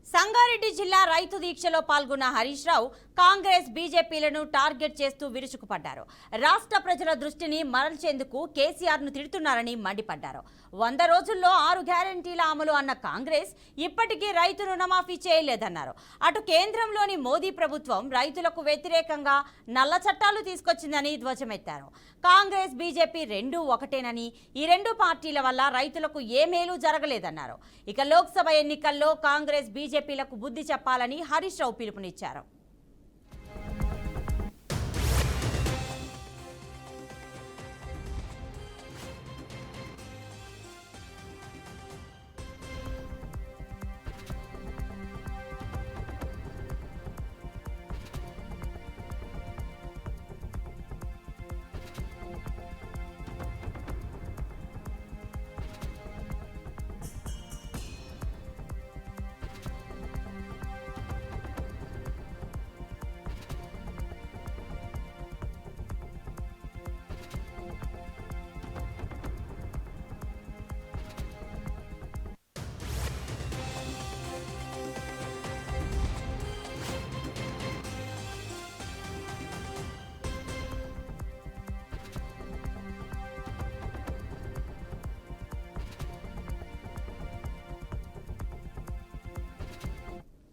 సంగారెడ్డి జిల్లా రైతు దీక్షలో పాల్గొన్న హరీష్ రావు కాంగ్రెస్ బీజేపీలను టార్గెట్ చేస్తూ విరుచుకుపడ్డారు. రాష్ట్ర ప్రజల దృష్టిని మరల్చేందుకు కేసీఆర్ ను తిడుతున్నారని మండిపడ్డారు. 100 రోజుల్లో 6 గ్యారెంటీల అమలు అన్న కాంగ్రెస్ ఇప్పటికీ రైతు రుణమాఫీ చేయలేదన్నారు. అటు కేంద్రంలోని మోదీ ప్రభుత్వం రైతులకు వ్యతిరేకంగా నల్ల చట్టాలు తీసుకొచ్చిందని ధ్వజమెత్తారు. కాంగ్రెస్ బీజేపీ రెండూ ఒకటేనని, ఈ రెండు పార్టీల వల్ల రైతులకు ఏ మేలు జరగలేదన్నారు. ఇక లోక్సభ ఎన్నికల్లో కాంగ్రెస్ బీజేపీలకు బుద్ధి చెప్పాలని హరీష్ రావు పిలుపునిచ్చారు.